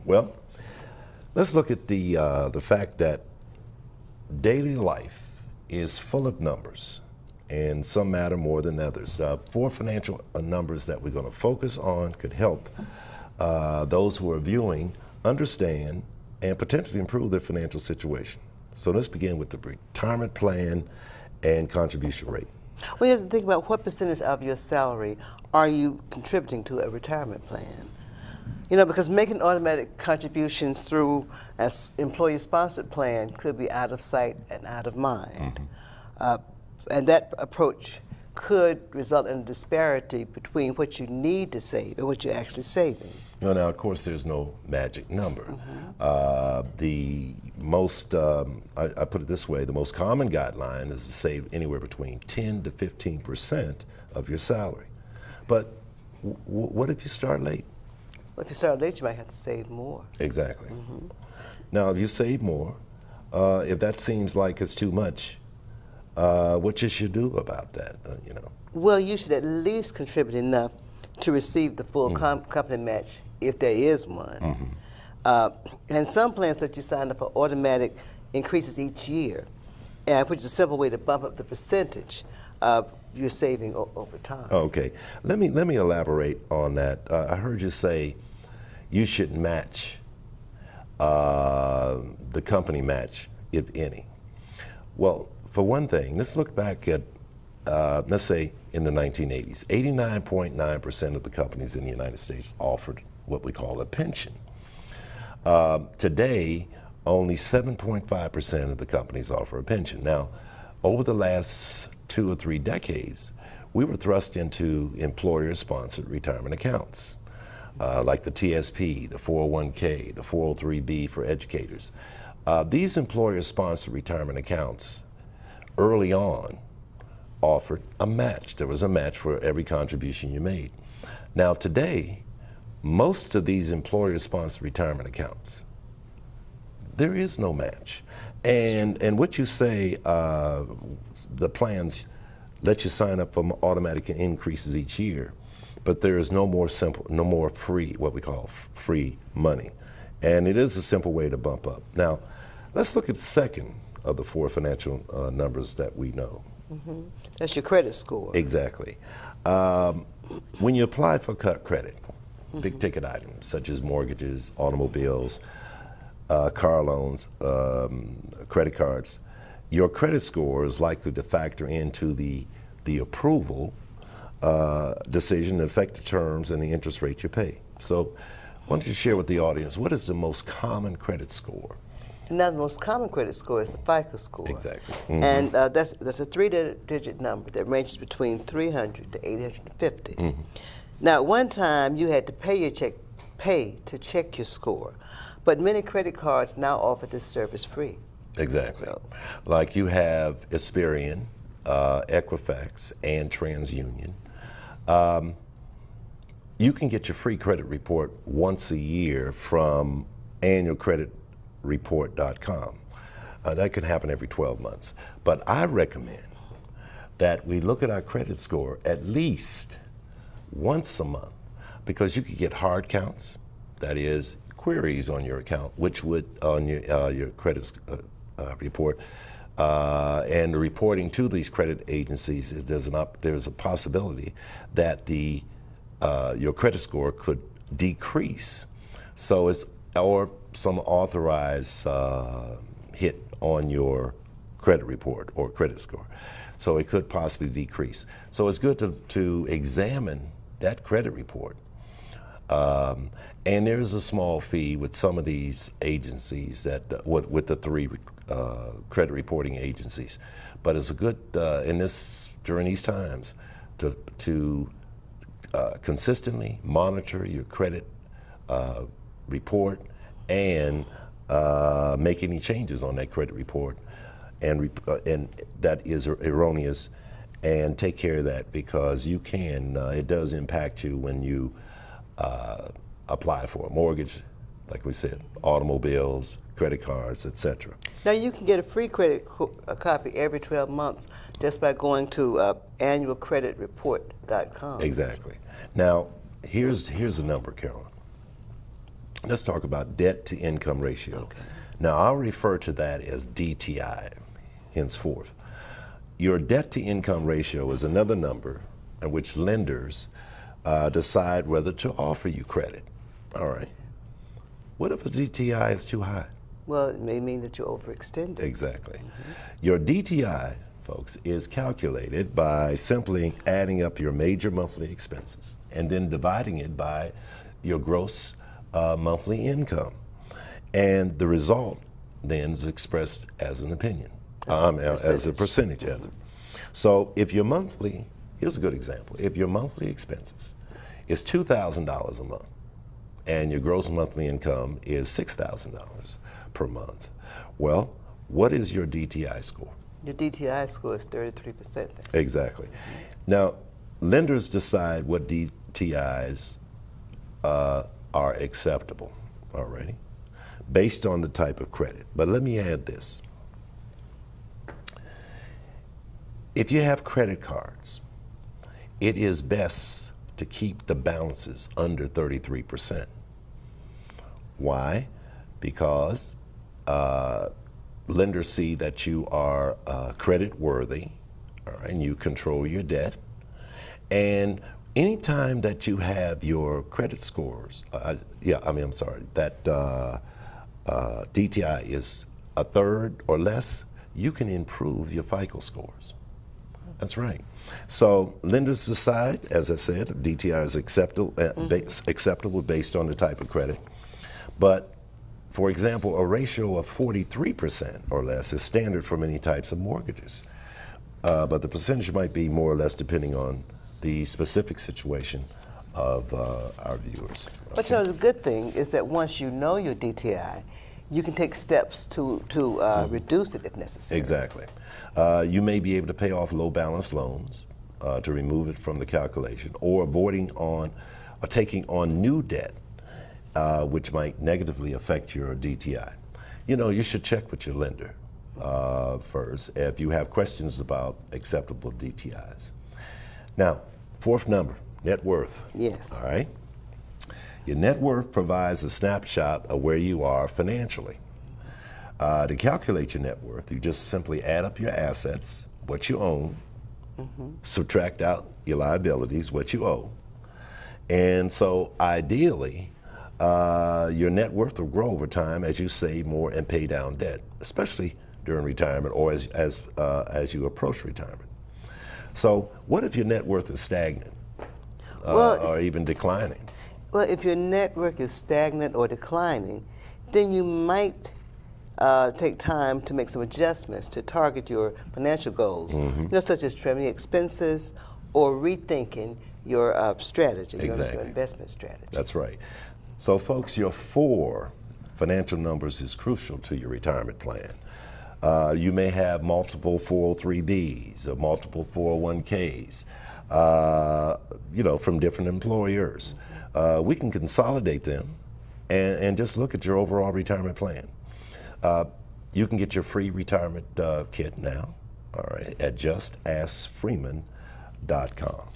Well, let's look at the fact that daily life is full of numbers, and some matter more than others. Four financial numbers that we're going to focus on could help those who are viewing understand and potentially improve their financial situation. So let's begin with the retirement plan and contribution rate. Well, you have to think about what percentage of your salary are you contributing to a retirement plan. You know, because making automatic contributions through an employee-sponsored plan could be out of sight and out of mind. And that approach could result in a disparity between what you need to save and what you're actually saving. Now, of course, there's no magic number. The most, I put it this way, the most common guideline is to save anywhere between 10 to 15% of your salary. But what if you start late? Well, if you start late, you might have to save more. Exactly. Now, if you save more, if that seems like it's too much, what you should do about that, you know? Well, you should at least contribute enough to receive the full company match, if there is one. And some plans that you sign up for automatic increases each year, which is a simple way to bump up the percentage you're saving over time. Okay, let me elaborate on that. I heard you say you should match the company match, if any. Well, for one thing, let's look back at, let's say in the 1980s, 89.9% of the companies in the United States offered what we call a pension. Today, only 7.5% of the companies offer a pension. Now, over the last 2 or 3 decades, we were thrust into employer-sponsored retirement accounts, like the TSP, the 401k, the 403b for educators. These employer-sponsored retirement accounts early on offered a match. There was a match for every contribution you made. Now today, most of these employer-sponsored retirement accounts, there is no match. And what you say, the plans let you sign up for automatic increases each year, but there is no more free, what we call free money. And it is a simple way to bump up. Now, let's look at the second of the 4 financial numbers that we know. That's your credit score. Exactly. When you apply for credit, big ticket items such as mortgages, automobiles, car loans, credit cards, your credit score is likely to factor into the approval decision and affect the terms and the interest rate you pay. So why don't you share with the audience, what is the most common credit score? Now, the most common credit score is the FICO score. Exactly. And that's a 3-digit number that ranges between 300 to 850. Now, at one time, you had to pay to check your score, but many credit cards now offer this service free. Exactly. Like you have Experian, Equifax, and TransUnion. You can get your free credit report once a year from annualcreditreport.com. That can happen every 12 months. But I recommend that we look at our credit score at least once a month, because you could get hard counts, that is, queries on your account, which would, on your credit report, and the reporting to these credit agencies, is there's a possibility that your credit score could decrease. So or some authorized hit on your credit report or credit score. So it could possibly decrease. So it's good to examine that credit report. And there's a small fee with some of these agencies that with the 3 credit reporting agencies, but it's a good during these times to consistently monitor your credit report and make any changes on that credit report, and that is erroneous, and take care of that, because you can it does impact you when you apply for a mortgage, like we said, automobiles, credit cards, etc. Now, you can get a free credit copy every 12 months just by going to annualcreditreport.com. Exactly. Now, here's a number, Carolyn. Let's talk about debt to income ratio. Okay. Now, I'll refer to that as DTI henceforth. Your debt to income ratio is another number in which lenders decide whether to offer you credit. All right. What if a DTI is too high? Well, it may mean that you're overextended. Exactly. Your DTI, folks, is calculated by simply adding up your major monthly expenses and then dividing it by your gross monthly income. And the result then is expressed as an opinion, as a percentage. So if your monthly, here's a good example, if your monthly expenses is $2,000 a month and your gross monthly income is $6,000 per month, well, what is your DTI score? Your DTI score is 33% then. Exactly. Now, lenders decide what DTIs are acceptable, already, based on the type of credit. But let me add this. If you have credit cards, it is best to keep the balances under 33%. Why? Because lenders see that you are credit worthy, all right, and you control your debt. And anytime that you have your credit scores, that DTI is a third or less, you can improve your FICO scores. That's right. So lenders decide, as I said, DTI is acceptable based on the type of credit. But for example, a ratio of 43% or less is standard for many types of mortgages. But the percentage might be more or less depending on the specific situation of our viewers. But you know, the good thing is that once you know your DTI, you can take steps to reduce it if necessary. Exactly. You may be able to pay off low balance loans to remove it from the calculation, or avoiding on or taking on new debt, which might negatively affect your DTI. You know, you should check with your lender first if you have questions about acceptable DTIs. Now, fourth number, net worth. Yes. All right. Your net worth provides a snapshot of where you are financially. To calculate your net worth, you just simply add up your assets, what you own, subtract out your liabilities, what you owe. And so ideally, your net worth will grow over time as you save more and pay down debt, especially during retirement or as you approach retirement. So what if your net worth is stagnant or even declining? Well, if your net worth is stagnant or declining, then you might take time to make some adjustments to target your financial goals, you know, such as trimming expenses or rethinking your strategy, your investment strategy. That's right. So folks, your 4 financial numbers is crucial to your retirement plan. You may have multiple 403Bs or multiple 401Ks, you know, from different employers. We can consolidate them and just look at your overall retirement plan. You can get your free retirement kit now, all right, at justaskfreeman.com.